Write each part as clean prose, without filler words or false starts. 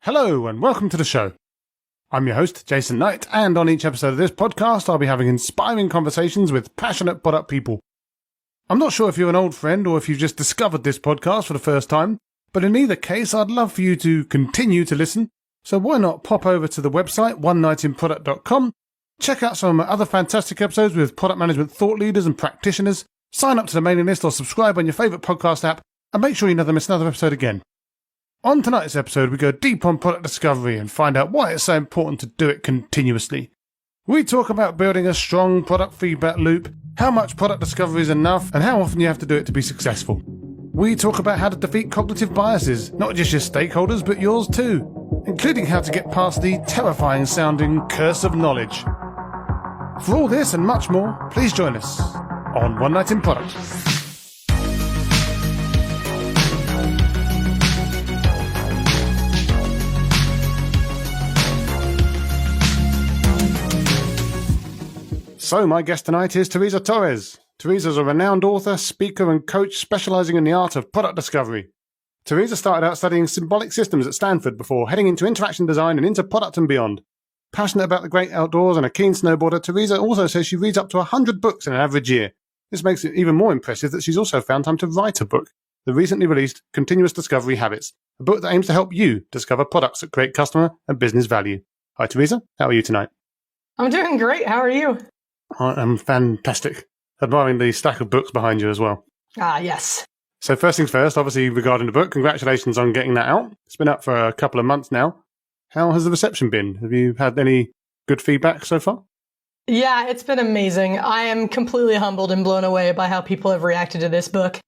Hello and welcome to the show. I'm your host, Jason Knight, and on each episode of this podcast, I'll be having inspiring conversations with passionate product people. I'm not sure if you're an old friend or if you've just discovered this podcast for the first time, but in either case, I'd love for you to continue to listen. So why not pop over to the website, onenightinproduct.com, check out some of my other fantastic episodes with product management thought leaders and practitioners, sign up to the mailing list or subscribe on your favourite podcast app, and make sure you never miss another episode again. On tonight's episode, we go deep on product discovery and find out why it's so important to do it continuously. We talk about building a strong product feedback loop, how much product discovery is enough, and how often you have to do it to be successful. We talk about how to defeat cognitive biases, not just your stakeholders, but yours too, including how to get past the terrifying sounding curse of knowledge. For all this and much more, please join us on One Night in Product. So my guest tonight is Teresa Torres. Teresa is a renowned author, speaker and coach specializing in the art of product discovery. Teresa started out studying symbolic systems at Stanford before heading into interaction design and into product and beyond. Passionate about the great outdoors and a keen snowboarder, Teresa also says she reads up to 100 books in an average year. This makes it even more impressive that she's also found time to write a book, the recently released Continuous Discovery Habits, a book that aims to help you discover products that create customer and business value. Hi Teresa, how are you tonight? I'm doing great. How are you? I am fantastic. Admiring the stack of books behind you as well. Ah, yes. So first things first, obviously regarding the book, congratulations on getting that out. It's been out for a couple of months now. How has the reception been? Have you had any good feedback so far? Yeah, it's been amazing. I am completely humbled and blown away by how people have reacted to this book.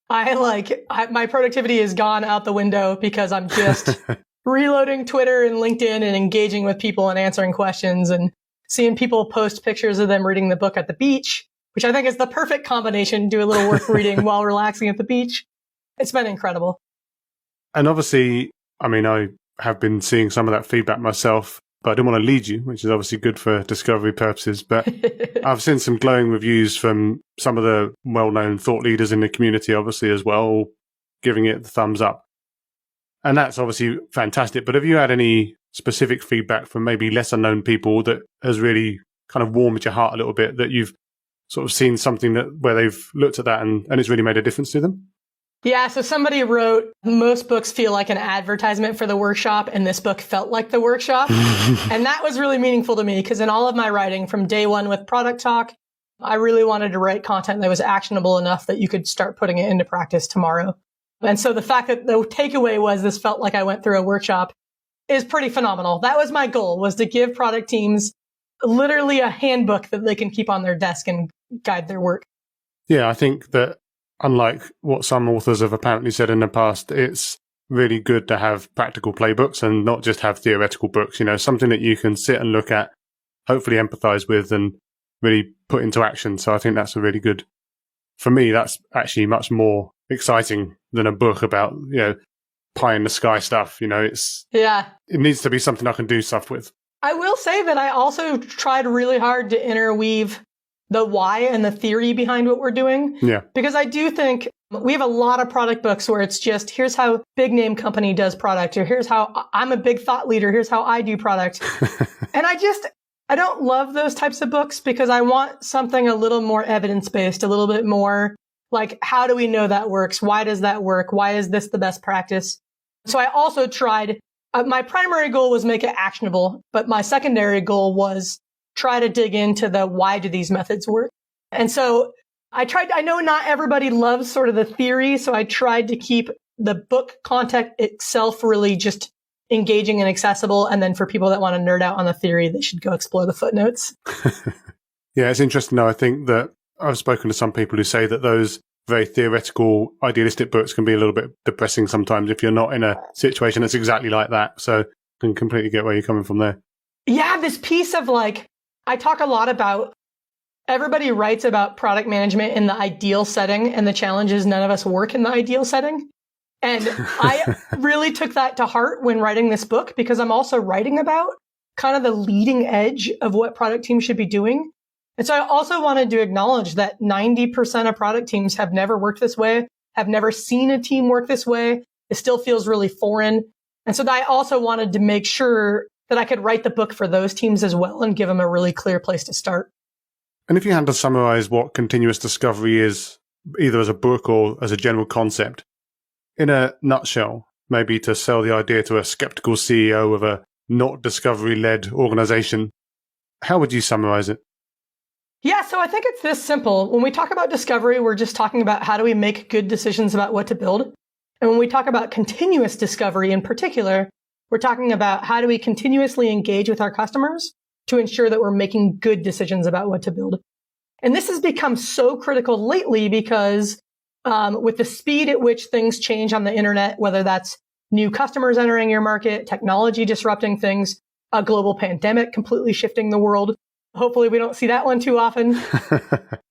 My productivity has gone out the window because I'm just reloading Twitter and LinkedIn and engaging with people and answering questions and seeing people post pictures of them reading the book at the beach, which I think is the perfect combination. Do a little work reading while relaxing at the beach. It's been incredible. And obviously, I have been seeing some of that feedback myself, but I didn't want to lead you, which is obviously good for discovery purposes. But I've seen some glowing reviews from some of the well-known thought leaders in the community, obviously, as well, giving it the thumbs up. And that's obviously fantastic. But have you had any specific feedback from maybe lesser known people that has really kind of warmed your heart a little bit, that you've sort of seen something where they've looked at that and it's really made a difference to them? Yeah, so somebody wrote, most books feel like an advertisement for the workshop, and this book felt like the workshop. And that was really meaningful to me because in all of my writing from day one with Product Talk, I really wanted to write content that was actionable enough that you could start putting it into practice tomorrow. And so the fact that the takeaway was this felt like I went through a workshop is pretty phenomenal. That was my goal, was to give product teams literally a handbook that they can keep on their desk and guide their work. Yeah, I think that unlike what some authors have apparently said in the past, it's really good to have practical playbooks and not just have theoretical books, something that you can sit and look at, hopefully empathize with and really put into action. So I think that's a really good, for me, that's actually much more exciting than a book about, pie in the sky stuff. It needs to be something I can do stuff with. I will say that I also tried really hard to interweave the why and the theory behind what we're doing. Yeah. Because I do think we have a lot of product books where it's just, here's how big name company does product, or here's how I'm a big thought leader, here's how I do product. And I don't love those types of books because I want something a little more evidence-based, a little bit more like, how do we know that works? Why does that work? Why is this the best practice? So I also tried, my primary goal was make it actionable, but my secondary goal was try to dig into the why do these methods work? And so I know not everybody loves sort of the theory, so I tried to keep the book content itself really just engaging and accessible. And then for people that want to nerd out on the theory, they should go explore the footnotes. Yeah, it's interesting though. I think that I've spoken to some people who say that those very theoretical, idealistic books can be a little bit depressing sometimes if you're not in a situation that's exactly like that. So I can completely get where you're coming from there. Yeah, this piece of I talk a lot about, everybody writes about product management in the ideal setting, and the challenge is none of us work in the ideal setting. And I really took that to heart when writing this book, because I'm also writing about kind of the leading edge of what product teams should be doing. And so I also wanted to acknowledge that 90% of product teams have never worked this way, have never seen a team work this way. It still feels really foreign. And so I also wanted to make sure that I could write the book for those teams as well and give them a really clear place to start. And if you had to summarize what continuous discovery is, either as a book or as a general concept, in a nutshell, maybe to sell the idea to a skeptical CEO of a not discovery-led organization, how would you summarize it? Yeah, so I think it's this simple. When we talk about discovery, we're just talking about how do we make good decisions about what to build. And when we talk about continuous discovery in particular, we're talking about how do we continuously engage with our customers to ensure that we're making good decisions about what to build. And this has become so critical lately because with the speed at which things change on the internet, whether that's new customers entering your market, technology disrupting things, a global pandemic completely shifting the world. Hopefully we don't see that one too often.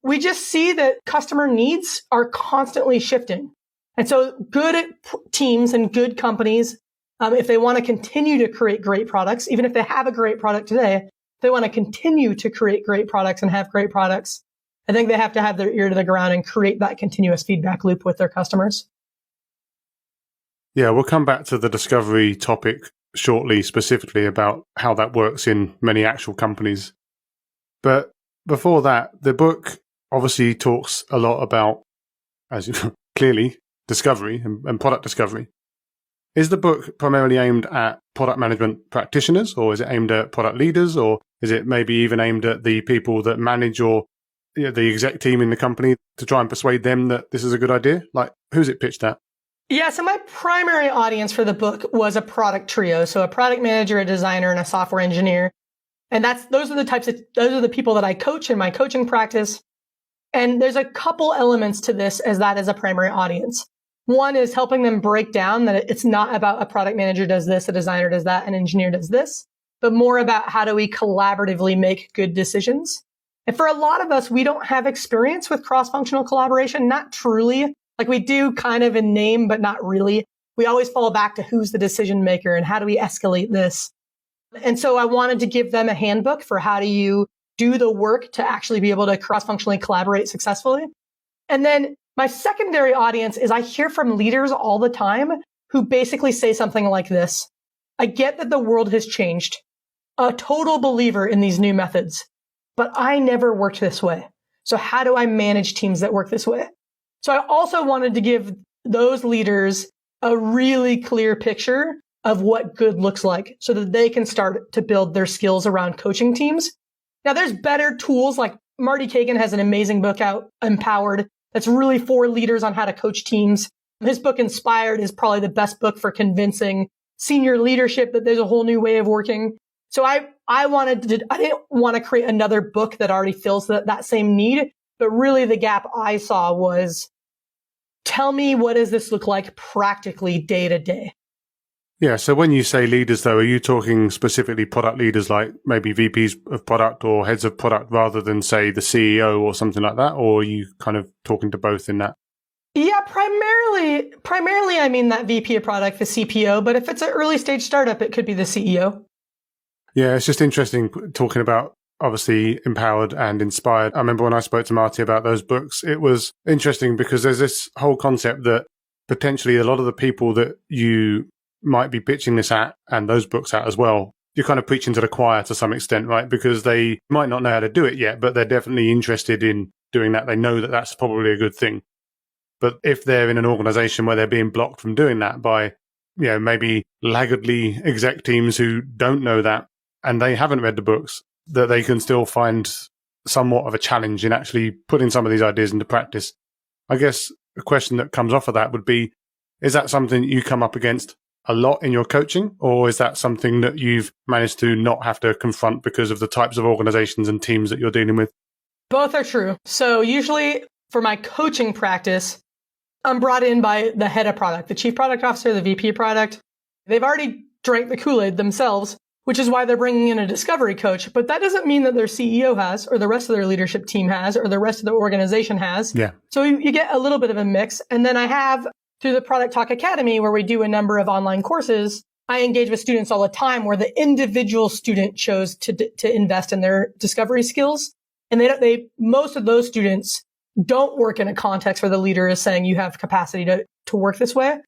We just see that customer needs are constantly shifting. And so good teams and good companies, if they want to continue to create great products, even if they have a great product today, if they want to continue to create great products and have great products, I think they have to have their ear to the ground and create that continuous feedback loop with their customers. Yeah, we'll come back to the discovery topic shortly, specifically about how that works in many actual companies. But before that, the book obviously talks a lot about, as you clearly, discovery and product discovery. Is the book primarily aimed at product management practitioners, or is it aimed at product leaders, or is it maybe even aimed at the people that manage or the exec team in the company to try and persuade them that this is a good idea? Like, who's it pitched at? Yeah, so my primary audience for the book was a product trio. So a product manager, a designer, and a software engineer. And those are the people that I coach in my coaching practice. And there's a couple elements to this as that is a primary audience. One is helping them break down that it's not about a product manager does this, a designer does that, an engineer does this, but more about how do we collaboratively make good decisions. And for a lot of us, we don't have experience with cross-functional collaboration, not truly. Like we do kind of in name, but not really. We always fall back to who's the decision maker and how do we escalate this. And so I wanted to give them a handbook for how do you do the work to actually be able to cross-functionally collaborate successfully. And then my secondary audience is I hear from leaders all the time who basically say something like this. I get that the world has changed. A total believer in these new methods, but I never worked this way. So how do I manage teams that work this way? So I also wanted to give those leaders a really clear picture of what good looks like so that they can start to build their skills around coaching teams. Now, there's better tools like Marty Kagan has an amazing book out, Empowered, that's really for leaders on how to coach teams. His book, Inspired, is probably the best book for convincing senior leadership that there's a whole new way of working. So I didn't want to create another book that already fills that same need, but really the gap I saw was, tell me what does this look like practically day to day? Yeah, so when you say leaders, though, are you talking specifically product leaders like maybe VPs of product or heads of product rather than, say, the CEO or something like that? Or are you kind of talking to both in that? Yeah, primarily I mean that VP of product, the CPO, but if it's an early stage startup, it could be the CEO. Yeah, it's just interesting talking about obviously Empowered and Inspired. I remember when I spoke to Marty about those books, it was interesting because there's this whole concept that potentially a lot of the people that you might be pitching this at and those books at as well, you're kind of preaching to the choir to some extent, right? Because they might not know how to do it yet, but they're definitely interested in doing that. They know that that's probably a good thing. But if they're in an organization where they're being blocked from doing that by, maybe laggardly exec teams who don't know that and they haven't read the books, that they can still find somewhat of a challenge in actually putting some of these ideas into practice. I guess a question that comes off of that would be, is that something you come up against a lot in your coaching, or is that something that you've managed to not have to confront because of the types of organizations and teams that you're dealing with? Both are true. So usually for my coaching practice, I'm brought in by the head of product, the chief product officer, the VP of product. They've already drank the Kool-Aid themselves, which is why they're bringing in a discovery coach. But that doesn't mean that their CEO has, or the rest of their leadership team has, or the rest of the organization has. Yeah. So you get a little bit of a mix. And then I have, through the Product Talk Academy, where we do a number of online courses, I engage with students all the time where the individual student chose to invest in their discovery skills. And most of those students don't work in a context where the leader is saying you have capacity to work this way.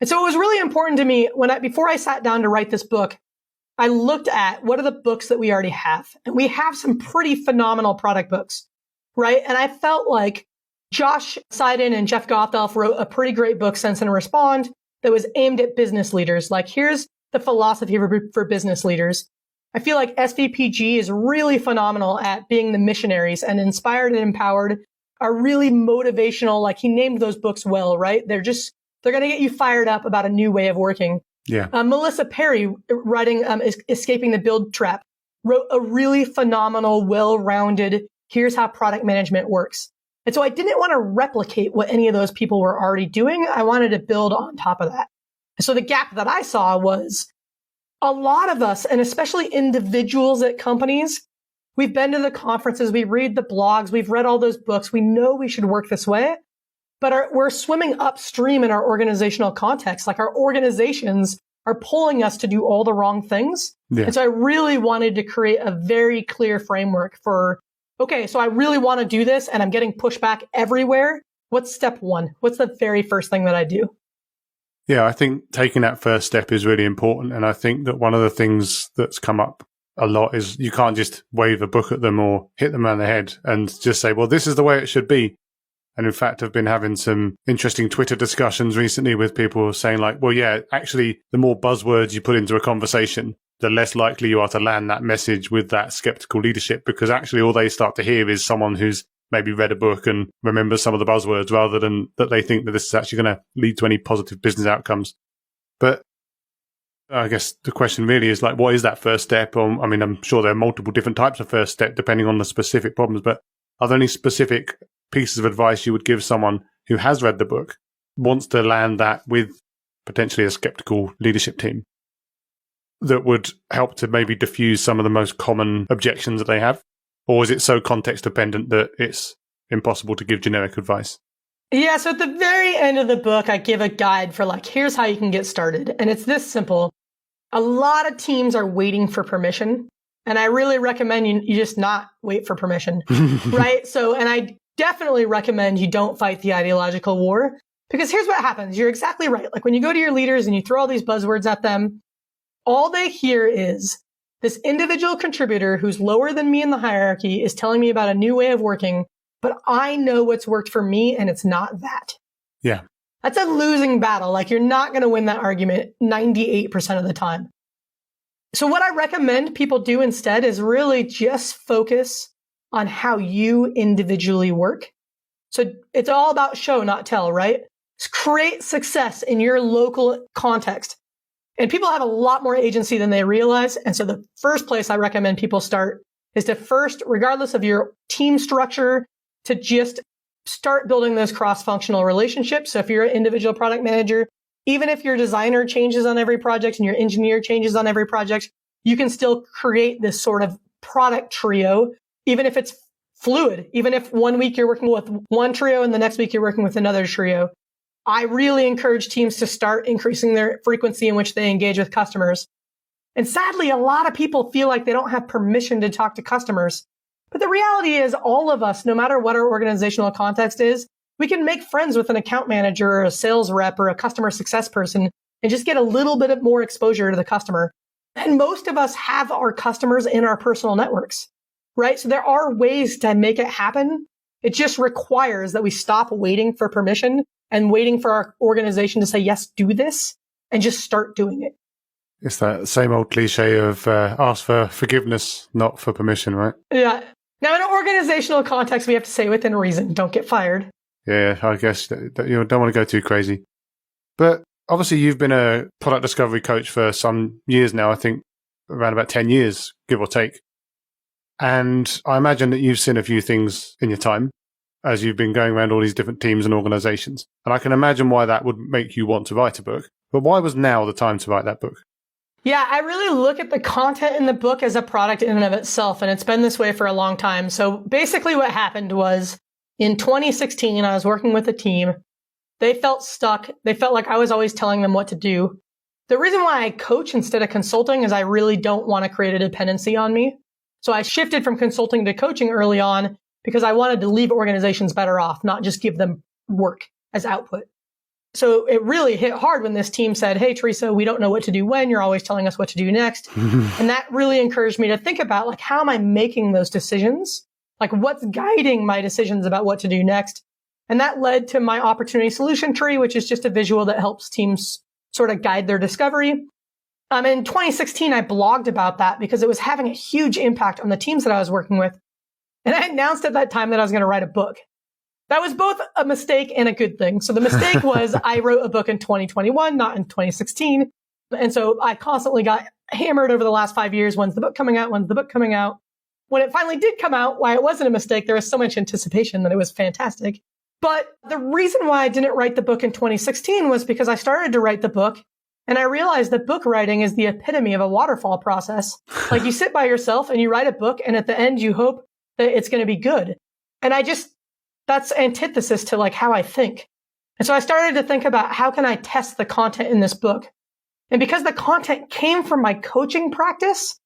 And so it was really important to me before I sat down to write this book, I looked at what are the books that we already have. And we have some pretty phenomenal product books, right? And I felt like Josh Seiden and Jeff Gothelf wrote a pretty great book, Sense and Respond, that was aimed at business leaders. Like, here's the philosophy for business leaders. I feel like SVPG is really phenomenal at being the missionaries, and Inspired and Empowered are really motivational. Like, he named those books well, right? They're going to get you fired up about a new way of working. Yeah. Melissa Perry, writing Escaping the Build Trap, wrote a really phenomenal, well-rounded, here's how product management works. And so I didn't want to replicate what any of those people were already doing. I wanted to build on top of that. And so the gap that I saw was a lot of us, and especially individuals at companies, we've been to the conferences, we read the blogs, we've read all those books, we know we should work this way, but we're swimming upstream in our organizational context. Like, our organizations are pulling us to do all the wrong things. Yeah. And so I really wanted to create a very clear framework for, okay, so I really want to do this and I'm getting pushback everywhere. What's step one? What's the very first thing that I do? Yeah, I think taking that first step is really important. And I think that one of the things that's come up a lot is you can't just wave a book at them or hit them on the head and just say, well, this is the way it should be. And in fact, I've been having some interesting Twitter discussions recently with people saying like, well, yeah, actually, the more buzzwords you put into a conversation, the less likely you are to land that message with that skeptical leadership, because actually all they start to hear is someone who's maybe read a book and remembers some of the buzzwords rather than that they think that this is actually going to lead to any positive business outcomes. But I guess the question really is like, what is that first step? I mean, I'm sure there are multiple different types of first step depending on the specific problems, but are there any specific pieces of advice you would give someone who has read the book, wants to land that with potentially a skeptical leadership team, that would help to maybe diffuse some of the most common objections that they have? Or is it so context dependent that it's impossible to give generic advice? Yeah, so at the very end of the book, I give a guide for like, here's how you can get started. And it's this simple. A lot of teams are waiting for permission. And I really recommend you just not wait for permission, right? So, and I definitely recommend you don't fight the ideological war, because here's what happens. You're exactly right. Like, when you go to your leaders and you throw all these buzzwords at them, all they hear is this individual contributor who's lower than me in the hierarchy is telling me about a new way of working, but I know what's worked for me and it's not that. Yeah. That's a losing battle. Like, you're not going to win that argument 98% of the time. So what I recommend people do instead is really just focus on how you individually work. So it's all about show, not tell, right? Just create success in your local context. And people have a lot more agency than they realize. And so the first place I recommend people start is to first, regardless of your team structure, to just start building those cross-functional relationships. So if you're an individual product manager, even if your designer changes on every project and your engineer changes on every project, you can still create this sort of product trio, even if it's fluid, even if 1 week you're working with one trio and the next week you're working with another trio. I really encourage teams to start increasing their frequency in which they engage with customers. And sadly, a lot of people feel like they don't have permission to talk to customers. But the reality is, all of us, no matter what our organizational context is, we can make friends with an account manager or a sales rep or a customer success person and just get a little bit more exposure to the customer. And most of us have our customers in our personal networks, right? So there are ways to make it happen. It just requires that we stop waiting for permission and waiting for our organization to say, yes, do this, and just start doing it. It's that same old cliche of ask for forgiveness, not for permission, right? Yeah. Now, in an organizational context, we have to say within reason, don't get fired. Yeah, I guess that you don't want to go too crazy. But obviously, you've been a product discovery coach for some years now, I think around about 10 years, give or take. And I imagine that you've seen a few things in your time as you've been going around all these different teams and organizations. And I can imagine why that would make you want to write a book. But why was now the time to write that book? Yeah, I really look at the content in the book as a product in and of itself, and it's been this way for a long time. So basically what happened was in 2016, I was working with a team. They felt stuck. They felt like I was always telling them what to do. The reason why I coach instead of consulting is I really don't want to create a dependency on me. So I shifted from consulting to coaching early on because I wanted to leave organizations better off, not just give them work as output. So it really hit hard when this team said, hey, Teresa, we don't know what to do when. You're always telling us what to do next. And that really encouraged me to think about, like, how am I making those decisions? Like, what's guiding my decisions about what to do next? And that led to my opportunity solution tree, which is just a visual that helps teams sort of guide their discovery. In 2016, I blogged about that because it was having a huge impact on the teams that I was working with. And I announced at that time that I was going to write a book. That was both a mistake and a good thing. So the mistake was I wrote a book in 2021, not in 2016. And so I constantly got hammered over the last 5 years. When's the book coming out? When's the book coming out? When it finally did come out, why it wasn't a mistake, there was so much anticipation that it was fantastic. But the reason why I didn't write the book in 2016 was because I started to write the book and I realized that book writing is the epitome of a waterfall process. Like, you sit by yourself and you write a book, and at the end you hope that it's going to be good. And that's antithesis to like how I think. And so I started to think about, how can I test the content in this book? And because the content came from my coaching practice,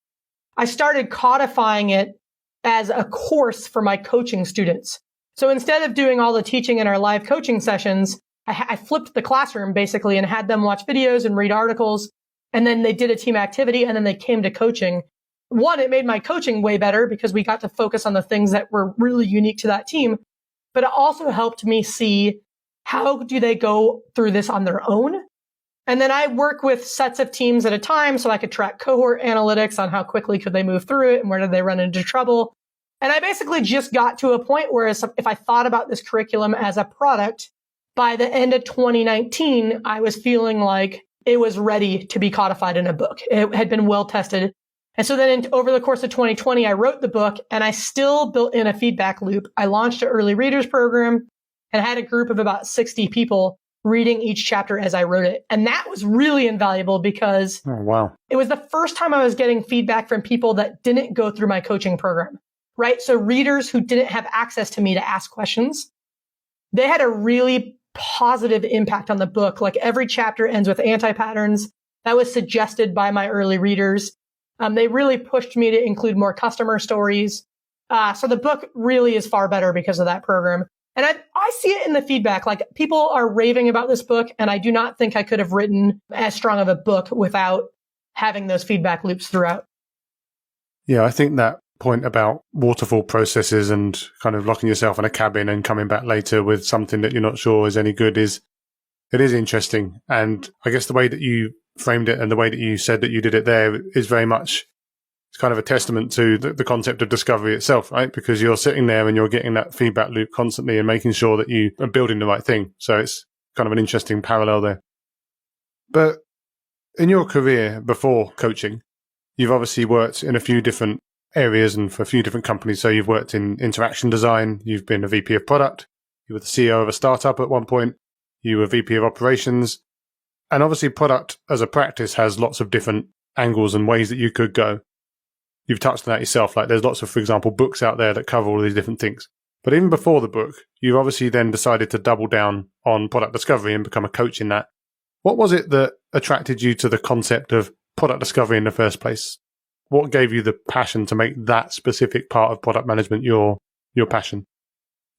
I started codifying it as a course for my coaching students. So instead of doing all the teaching in our live coaching sessions, I flipped the classroom basically and had them watch videos and read articles. And then they did a team activity and then they came to coaching. One, it made my coaching way better because we got to focus on the things that were really unique to that team. But it also helped me see, how do they go through this on their own? And then I work with sets of teams at a time so I could track cohort analytics on how quickly could they move through it and where did they run into trouble. And I basically just got to a point where if I thought about this curriculum as a product, by the end of 2019, I was feeling like it was ready to be codified in a book. It had been well tested. And so then over the course of 2020, I wrote the book and I still built in a feedback loop. I launched an early readers program and had a group of about 60 people reading each chapter as I wrote it. And that was really invaluable because it was the first time I was getting feedback from people that didn't go through my coaching program, right? So readers who didn't have access to me to ask questions, they had a really positive impact on the book. Like, every chapter ends with anti-patterns. That was suggested by my early readers. They really pushed me to include more customer stories. So the book really is far better because of that program. And I see it in the feedback. Like, people are raving about this book, and I do not think I could have written as strong of a book without having those feedback loops throughout. Yeah, I think that point about waterfall processes and kind of locking yourself in a cabin and coming back later with something that you're not sure is any good is interesting. And I guess the way that you framed it and the way that you said that you did it there is very much, it's kind of a testament to the concept of discovery itself, right? Because you're sitting there and you're getting that feedback loop constantly and making sure that you are building the right thing. So it's kind of an interesting parallel there. But in your career before coaching, you've obviously worked in a few different areas and for a few different companies. So you've worked in interaction design, you've been a VP of product, you were the CEO of a startup at one point, you were VP of operations. And obviously product as a practice has lots of different angles and ways that you could go. You've touched on that yourself. Like, there's lots of, for example, books out there that cover all these different things. But even before the book, you obviously then decided to double down on product discovery and become a coach in that. What was it that attracted you to the concept of product discovery in the first place? What gave you the passion to make that specific part of product management your passion?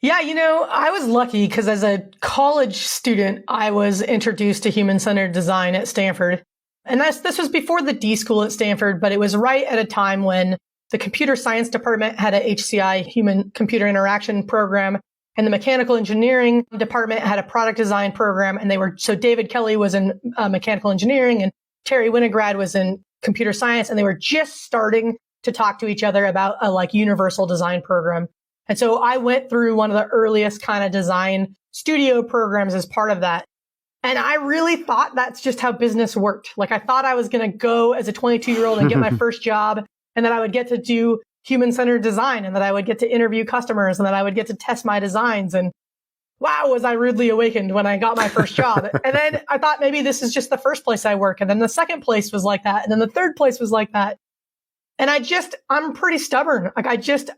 Yeah, I was lucky because as a college student, I was introduced to human-centered design at Stanford. And this was before the D school at Stanford, but it was right at a time when the computer science department had a HCI, human computer interaction program, and the mechanical engineering department had a product design program. And so David Kelly was in mechanical engineering and Terry Winograd was in computer science. And they were just starting to talk to each other about a universal design program. And so I went through one of the earliest kind of design studio programs as part of that. And I really thought that's just how business worked. Like, I thought I was going to go as a 22-year-old and get my first job, and that I would get to do human-centered design, and that I would get to interview customers, and that I would get to test my designs. And wow, was I rudely awakened when I got my first job. And then I thought maybe this is just the first place I work. And then the second place was like that. And then the third place was like that. And I'm pretty stubborn. Like,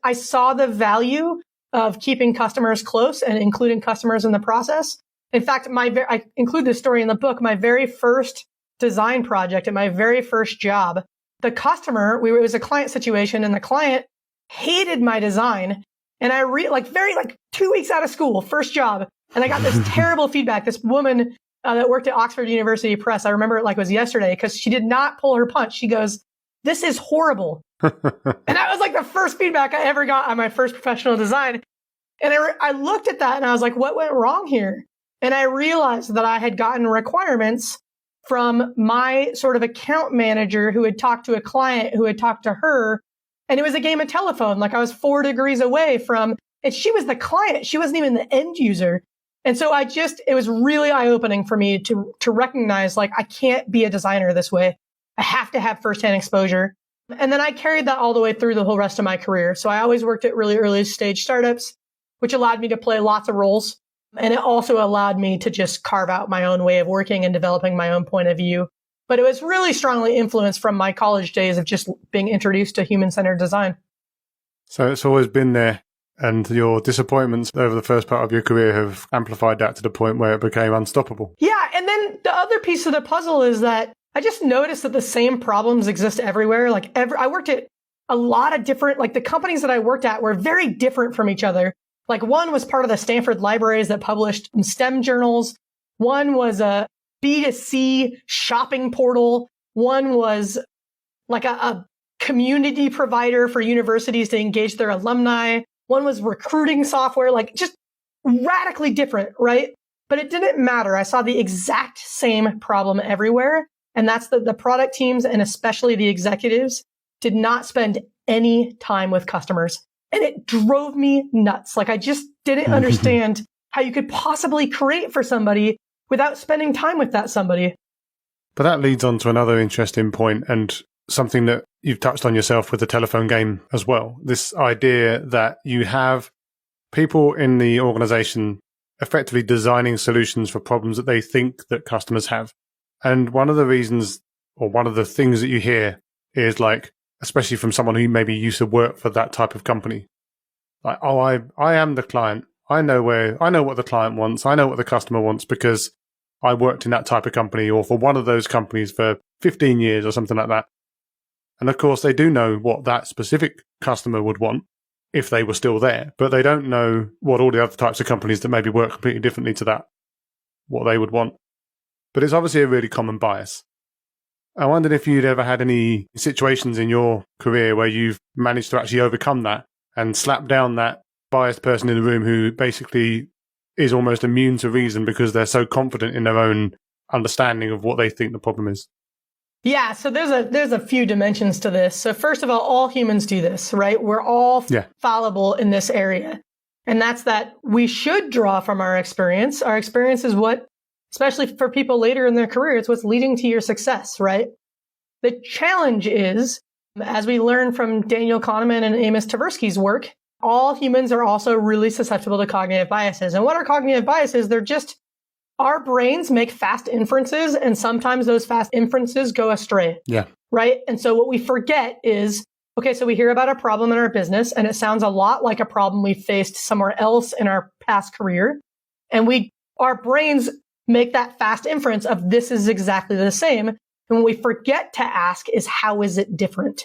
I saw the value of keeping customers close and including customers in the process. In fact, I include this story in the book. My very first design project at my very first job, the customer, it was a client situation, and the client hated my design. And I 2 weeks out of school, first job, and I got this terrible feedback. This woman that worked at Oxford University Press. I remember it like it was yesterday because she did not pull her punch. She goes, "This is horrible." And that was like the first feedback I ever got on my first professional design. And I looked at that and I was like, what went wrong here? And I realized that I had gotten requirements from my sort of account manager who had talked to a client who had talked to her. And it was a game of telephone. Like I was 4 degrees away from, and she was the client. She wasn't even the end user. And so it was really eye-opening for me to recognize, like, I can't be a designer this way. I have to have firsthand exposure. And then I carried that all the way through the whole rest of my career. So I always worked at really early stage startups, which allowed me to play lots of roles. And it also allowed me to just carve out my own way of working and developing my own point of view. But it was really strongly influenced from my college days of just being introduced to human-centered design. So it's always been there. And your disappointments over the first part of your career have amplified that to the point where it became unstoppable. Yeah. And then the other piece of the puzzle is that I just noticed that the same problems exist everywhere. I worked at a lot of different, like the companies that I worked at were very different from each other. Like one was part of the Stanford libraries that published STEM journals. One was a B2C shopping portal. One was like a community provider for universities to engage their alumni. One was recruiting software, like just radically different, right? But it didn't matter. I saw the exact same problem everywhere. And that's that the product teams and especially the executives did not spend any time with customers. And it drove me nuts. Like I just didn't understand how you could possibly create for somebody without spending time with that somebody. But that leads on to another interesting point and something that you've touched on yourself with the telephone game as well. This idea that you have people in the organization effectively designing solutions for problems that they think that customers have. And one of the reasons or one of the things that you hear is like, especially from someone who maybe used to work for that type of company, like, oh, I am the client. I know what the client wants. I know what the customer wants because I worked in that type of company or for one of those companies for 15 years or something like that. And of course, they do know what that specific customer would want if they were still there, but they don't know what all the other types of companies that maybe work completely differently to that, what they would want. But it's obviously a really common bias. I wondered if you'd ever had any situations in your career where you've managed to actually overcome that and slap down that biased person in the room who basically is almost immune to reason because they're so confident in their own understanding of what they think the problem is. Yeah, so there's a few dimensions to this. So first of all humans do this, right? We're all fallible in this area. And that's that we should draw from our experience. Our experience is what, especially for people later in their career, it's what's leading to your success, right? The challenge is, as we learn from Daniel Kahneman and Amos Tversky's work, all humans are also really susceptible to cognitive biases. And what are cognitive biases? They're just our brains make fast inferences, and sometimes those fast inferences go astray. Yeah. Right? And so what we forget is, okay, so we hear about a problem in our business, and it sounds a lot like a problem we faced somewhere else in our past career. And our brains make that fast inference of this is exactly the same. And what we forget to ask is, how is it different?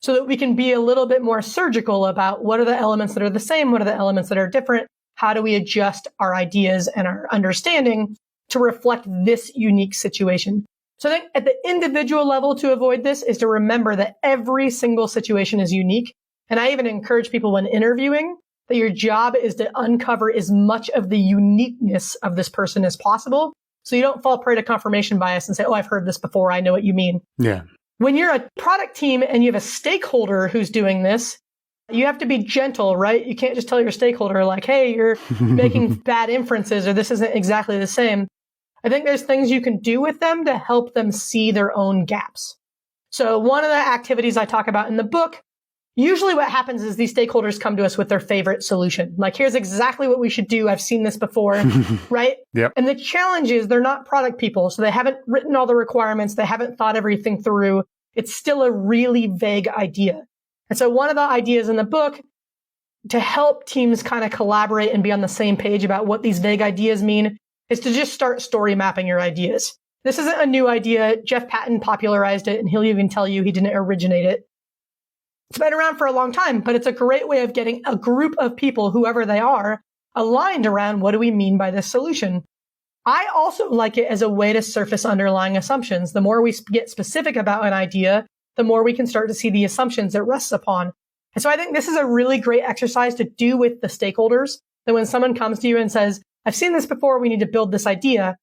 So that we can be a little bit more surgical about what are the elements that are the same, what are the elements that are different, how do we adjust our ideas and our understanding to reflect this unique situation? So I think at the individual level to avoid this is to remember that every single situation is unique. And I even encourage people when interviewing that your job is to uncover as much of the uniqueness of this person as possible. So you don't fall prey to confirmation bias and say, oh, I've heard this before. I know what you mean. Yeah. When you're a product team and you have a stakeholder who's doing this, you have to be gentle, right? You can't just tell your stakeholder like, hey, you're making bad inferences or this isn't exactly the same. I think there's things you can do with them to help them see their own gaps. So one of the activities I talk about in the book, usually what happens is these stakeholders come to us with their favorite solution. Like, here's exactly what we should do. I've seen this before, right? Yep. And the challenge is they're not product people. So they haven't written all the requirements. They haven't thought everything through. It's still a really vague idea. And so one of the ideas in the book to help teams kind of collaborate and be on the same page about what these vague ideas mean is to just start story mapping your ideas. This isn't a new idea. Jeff Patton popularized it, and he'll even tell you he didn't originate it. It's been around for a long time, but it's a great way of getting a group of people, whoever they are, aligned around what do we mean by this solution. I also like it as a way to surface underlying assumptions. The more we get specific about an idea, the more we can start to see the assumptions it rests upon. And so I think this is a really great exercise to do with the stakeholders, that when someone comes to you and says, I've seen this before, we need to build this idea.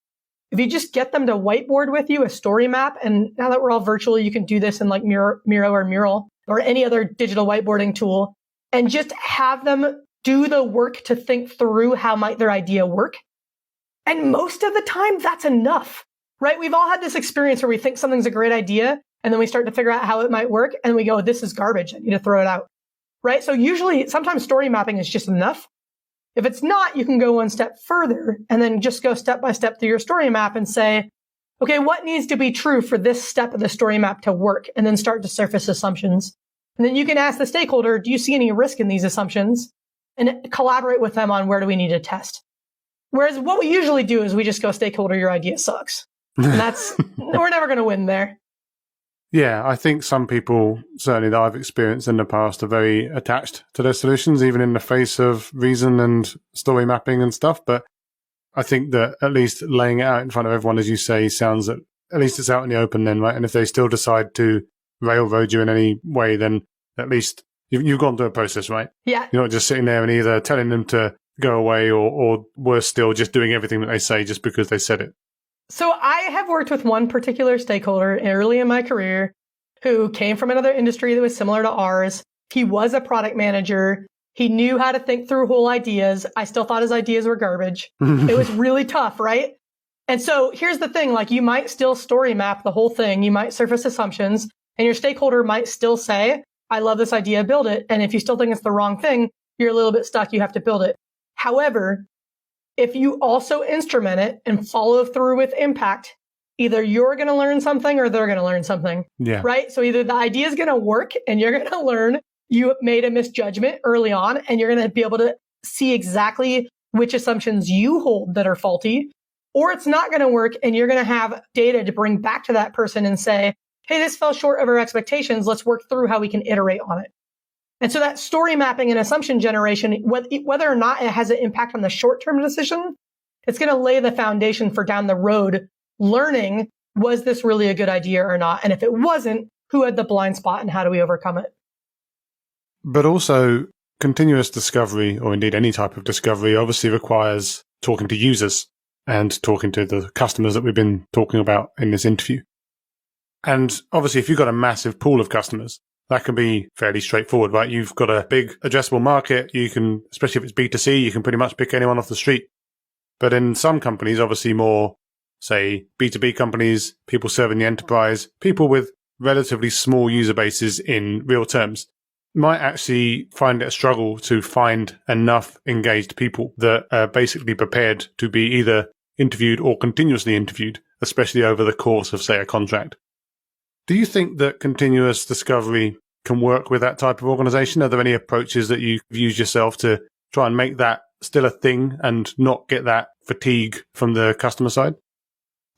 If you just get them to whiteboard with you a story map, and now that we're all virtual, you can do this in like Miro or Mural or any other digital whiteboarding tool, and just have them do the work to think through how might their idea work. And most of the time, that's enough, right? We've all had this experience where we think something's a great idea, and then we start to figure out how it might work, and we go, this is garbage. I need to throw it out, right? So usually, sometimes story mapping is just enough. If it's not, you can go one step further and then just go step by step through your story map and say, okay, what needs to be true for this step of the story map to work? And then start to surface assumptions. And then you can ask the stakeholder, do you see any risk in these assumptions? And collaborate with them on where do we need to test. Whereas what we usually do is we just go, stakeholder, your idea sucks. And we're never going to win there. Yeah, I think some people, certainly that I've experienced in the past, are very attached to their solutions, even in the face of reason and story mapping and stuff. But I think that at least laying it out in front of everyone, as you say, sounds that at least it's out in the open then, right? And if they still decide to railroad you in any way, then at least you've gone through a process, right? Yeah. You're not just sitting there and either telling them to go away or worse still, just doing everything that they say just because they said it. So I have worked with one particular stakeholder early in my career who came from another industry that was similar to ours. He was a product manager. He knew how to think through whole ideas. I still thought his ideas were garbage. It was really tough, right? And so here's the thing, like you might still story map the whole thing. You might surface assumptions and your stakeholder might still say, I love this idea, build it. And if you still think it's the wrong thing, you're a little bit stuck. You have to build it. However, if you also instrument it and follow through with impact, either you're going to learn something or they're going to learn something, right? So either the idea is going to work and you're going to learn you made a misjudgment early on and you're going to be able to see exactly which assumptions you hold that are faulty, or it's not going to work and you're going to have data to bring back to that person and say, hey, this fell short of our expectations. Let's work through how we can iterate on it. And so that story mapping and assumption generation, whether or not it has an impact on the short-term decision, it's going to lay the foundation for down the road learning, was this really a good idea or not? And if it wasn't, who had the blind spot and how do we overcome it? But also, continuous discovery, or indeed any type of discovery, obviously requires talking to users and talking to the customers that we've been talking about in this interview. And obviously, if you've got a massive pool of customers, that can be fairly straightforward, right? You've got a big addressable market. You can, especially if it's B2C, you can pretty much pick anyone off the street. But in some companies, obviously more, say, B2B companies, people serving the enterprise, people with relatively small user bases in real terms, might actually find it a struggle to find enough engaged people that are basically prepared to be either interviewed or continuously interviewed, especially over the course of, say, a contract. Do you think that continuous discovery can work with that type of organization? Are there any approaches that you've used yourself to try and make that still a thing and not get that fatigue from the customer side?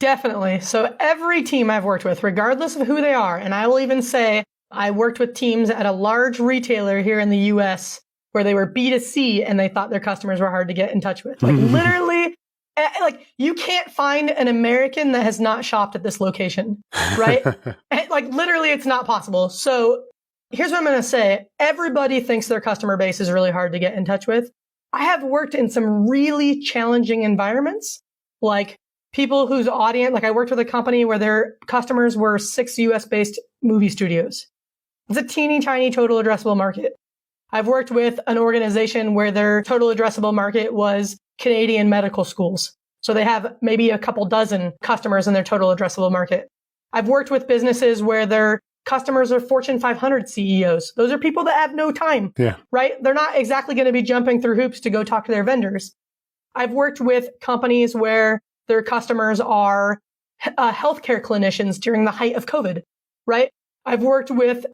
Definitely. So every team I've worked with, regardless of who they are, and I will even say I worked with teams at a large retailer here in the US where they were B2C and they thought their customers were hard to get in touch with. Like literally, like you can't find an American that has not shopped at this location, right? Like literally it's not possible. So here's what I'm going to say. Everybody thinks their customer base is really hard to get in touch with. I have worked in some really challenging environments, like people whose audience, like I worked with a company where their customers were 6 US based movie studios. It's a teeny tiny total addressable market. I've worked with an organization where their total addressable market was Canadian medical schools. So they have maybe a couple dozen customers in their total addressable market. I've worked with businesses where their customers are Fortune 500 CEOs. Those are people that have no time, right? They're not exactly going to be jumping through hoops to go talk to their vendors. I've worked with companies where their customers are healthcare clinicians during the height of COVID, right? I've worked with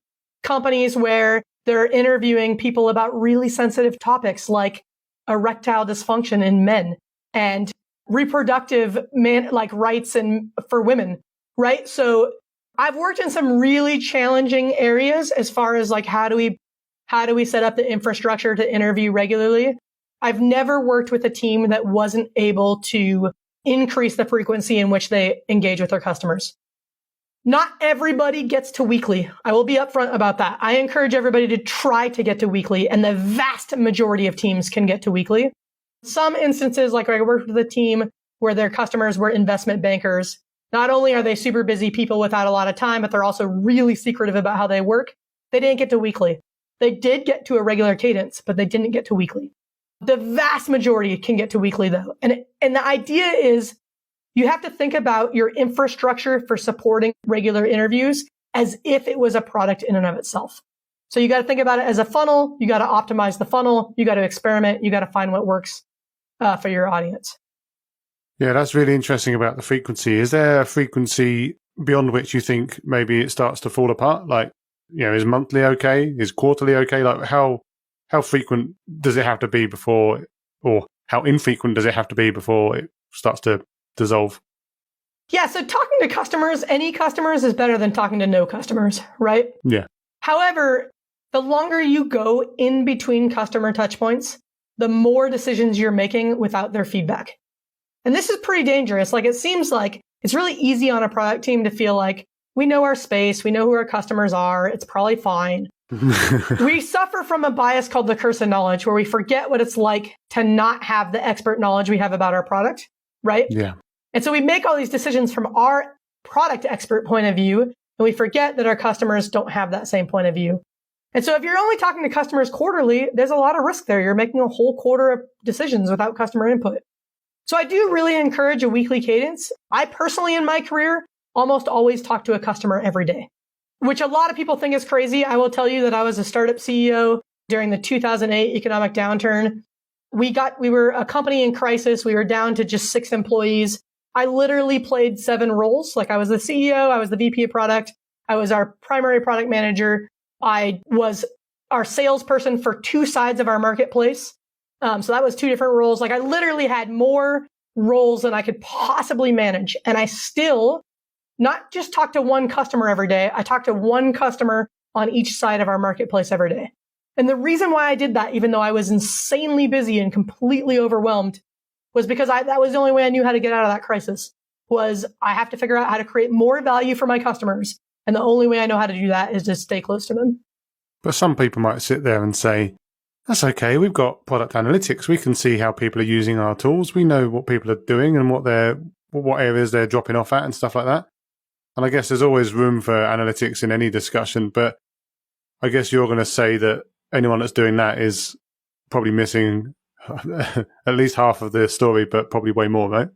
companies where they're interviewing people about really sensitive topics like erectile dysfunction in men and reproductive rights for women, right? So I've worked in some really challenging areas as far as like how do we set up the infrastructure to interview regularly. I've never worked with a team that wasn't able to increase the frequency in which they engage with their customers. Not everybody gets to weekly. I will be upfront about that. I encourage everybody to try to get to weekly, and the vast majority of teams can get to weekly. Some instances, like I worked with a team where their customers were investment bankers. Not only are they super busy people without a lot of time, but they're also really secretive about how they work. They didn't get to weekly. They did get to a regular cadence, but they didn't get to weekly. The vast majority can get to weekly though. And the idea is you have to think about your infrastructure for supporting regular interviews as if it was a product in and of itself. So you got to think about it as a funnel. You got to optimize the funnel. You got to experiment. You got to find what works for your audience. Yeah, that's really interesting about the frequency. Is there a frequency beyond which you think maybe it starts to fall apart? Like, is monthly okay? Is quarterly okay? Like how frequent does it have to be before, or how infrequent does it have to be before it starts to dissolve? Yeah, so talking to customers, any customers is better than talking to no customers, right? Yeah. However, the longer you go in between customer touchpoints, the more decisions you're making without their feedback. And this is pretty dangerous. Like, it seems like it's really easy on a product team to feel like we know our space, we know who our customers are, it's probably fine. We suffer from a bias called the curse of knowledge, where we forget what it's like to not have the expert knowledge we have about our product, right? Yeah. And so we make all these decisions from our product expert point of view, and we forget that our customers don't have that same point of view. And so if you're only talking to customers quarterly, there's a lot of risk there. You're making a whole quarter of decisions without customer input. So I do really encourage a weekly cadence. I personally, in my career, almost always talk to a customer every day, which a lot of people think is crazy. I will tell you that I was a startup CEO during the 2008 economic downturn. We were a company in crisis. We were down to just 6 employees. I literally played 7 roles. Like, I was the CEO, I was the VP of product, I was our primary product manager, I was our salesperson for 2 sides of our marketplace. So that was 2 different roles. Like, I literally had more roles than I could possibly manage. And I still not just talk to one customer every day. I talk to one customer on each side of our marketplace every day. And the reason why I did that, even though I was insanely busy and completely overwhelmed, was because that was the only way I knew how to get out of that crisis. Was I have to figure out how to create more value for my customers. And the only way I know how to do that is to stay close to them. But some people might sit there and say, that's okay, we've got product analytics. We can see how people are using our tools. We know what people are doing and what areas they're dropping off at and stuff like that. And I guess there's always room for analytics in any discussion. But I guess you're going to say that anyone that's doing that is probably missing at least half of the story, but probably way more, right?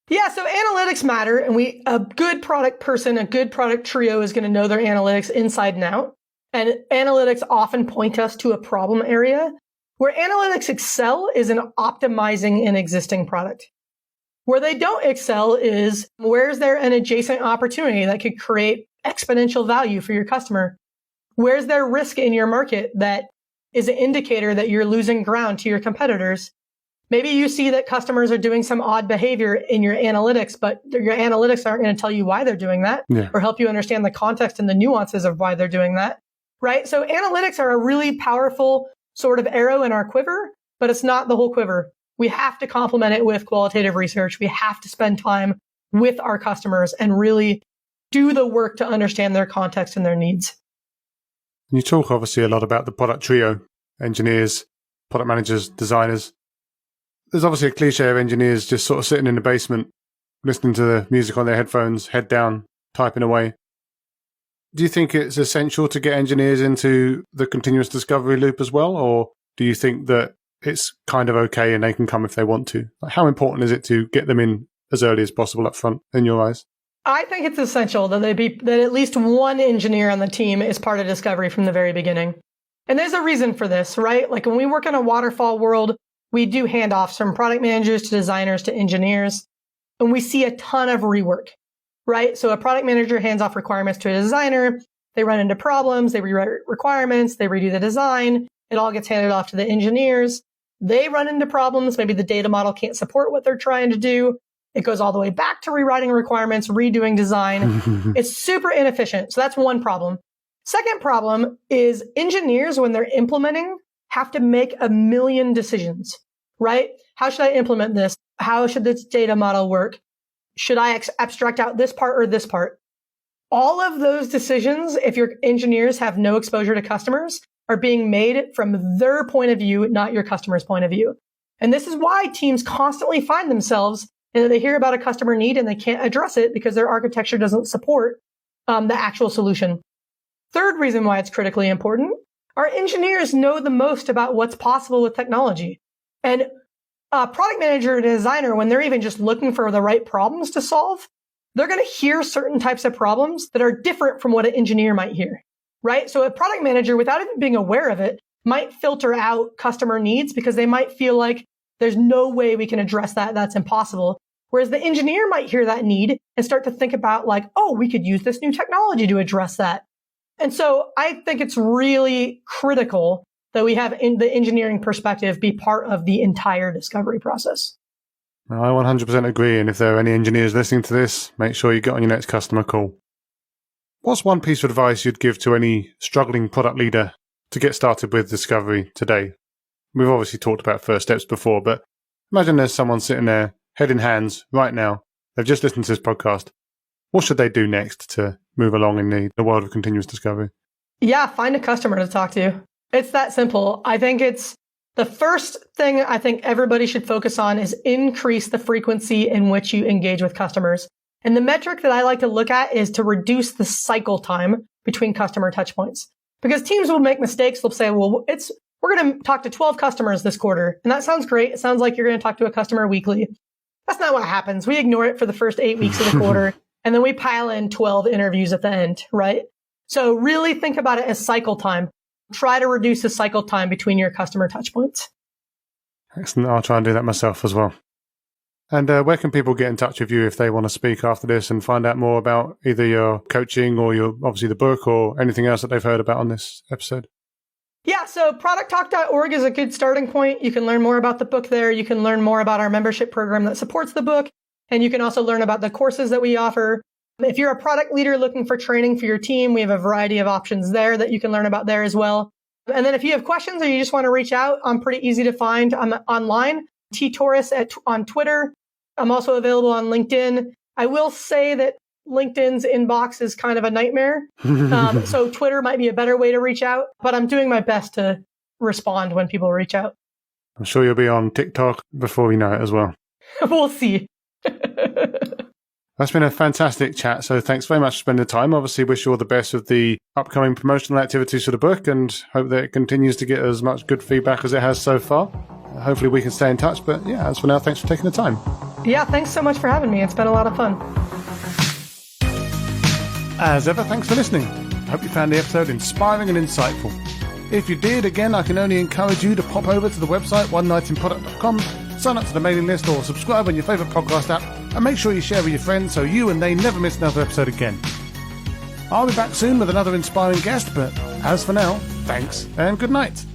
Yeah, so analytics matter, and a good product person, a good product trio is going to know their analytics inside and out. And analytics often point us to a problem area. Where analytics excel is in optimizing an existing product. Where they don't excel is, where's there an adjacent opportunity that could create exponential value for your customer? Where's there risk in your market that is an indicator that you're losing ground to your competitors? Maybe you see that customers are doing some odd behavior in your analytics, but your analytics aren't going to tell you why they're doing that or help you understand the context and the nuances of why they're doing that, right? So analytics are a really powerful sort of arrow in our quiver, but it's not the whole quiver. We have to complement it with qualitative research. We have to spend time with our customers and really do the work to understand their context and their needs. You talk obviously a lot about the product trio, engineers, product managers, designers. There's obviously a cliche of engineers just sort of sitting in the basement, listening to the music on their headphones, head down, typing away. Do you think it's essential to get engineers into the continuous discovery loop as well? Or do you think that it's kind of okay and they can come if they want to? Like, how important is it to get them in as early as possible up front in your eyes? I think it's essential that at least one engineer on the team is part of discovery from the very beginning. And there's a reason for this, right? Like, when we work in a waterfall world, we do handoffs from product managers to designers to engineers, and we see a ton of rework, right? So a product manager hands off requirements to a designer. They run into problems. They rewrite requirements. They redo the design. It all gets handed off to the engineers. They run into problems. Maybe the data model can't support what they're trying to do. It goes all the way back to rewriting requirements, redoing design. It's super inefficient. So that's one problem. Second problem is engineers, when they're implementing, have to make a million decisions, right? How should I implement this? How should this data model work? Should I abstract out this part or this part? All of those decisions, if your engineers have no exposure to customers, are being made from their point of view, not your customer's point of view. And this is why teams constantly find themselves and they hear about a customer need and they can't address it because their architecture doesn't support the actual solution. Third reason why it's critically important, our engineers know the most about what's possible with technology. And a product manager and a designer, when they're even just looking for the right problems to solve, they're going to hear certain types of problems that are different from what an engineer might hear, right? So a product manager, without even being aware of it, might filter out customer needs because they might feel like there's no way we can address that. That's impossible. Whereas the engineer might hear that need and start to think about like, oh, we could use this new technology to address that. And so I think it's really critical that we have in the engineering perspective be part of the entire discovery process. I 100% agree. And if there are any engineers listening to this, make sure you get on your next customer call. What's one piece of advice you'd give to any struggling product leader to get started with discovery today? We've obviously talked about first steps before, but imagine there's someone sitting there, head in hands, right now. They've just listened to this podcast. What should they do next to move along in the world of continuous discovery? Yeah, find a customer to talk to. It's that simple. I think it's the first thing I think everybody should focus on is increase the frequency in which you engage with customers. And the metric that I like to look at is to reduce the cycle time between customer touchpoints. Because teams will make mistakes. They'll say, well, we're going to talk to 12 customers this quarter. And that sounds great. It sounds like you're going to talk to a customer weekly. That's not what happens. We ignore it for the first 8 weeks of the quarter. And then we pile in 12 interviews at the end, right? So really think about it as cycle time. Try to reduce the cycle time between your customer touchpoints. Excellent. I'll try and do that myself as well. And where can people get in touch with you if they want to speak after this and find out more about either your coaching or obviously the book or anything else that they've heard about on this episode? Yeah, so producttalk.org is a good starting point. You can learn more about the book there. You can learn more about our membership program that supports the book. And you can also learn about the courses that we offer. If you're a product leader looking for training for your team, we have a variety of options there that you can learn about there as well. And then if you have questions or you just want to reach out, I'm pretty easy to find. I'm online, Torres on Twitter. I'm also available on LinkedIn. I will say that LinkedIn's inbox is kind of a nightmare. So Twitter might be a better way to reach out, but I'm doing my best to respond when people reach out. I'm sure you'll be on TikTok before we know it as well. We'll see. That's been a fantastic chat. So thanks very much for spending the time. Obviously, wish you all the best with the upcoming promotional activities for the book and hope that it continues to get as much good feedback as it has so far. Hopefully we can stay in touch. But yeah, as for now, thanks for taking the time. Yeah, thanks so much for having me. It's been a lot of fun. As ever, thanks for listening. I hope you found the episode inspiring and insightful. If you did, again, I can only encourage you to pop over to the website onenightinproduct.com, sign up to the mailing list or subscribe on your favourite podcast app, and make sure you share with your friends so you and they never miss another episode again. I'll be back soon with another inspiring guest, but as for now, thanks and good night.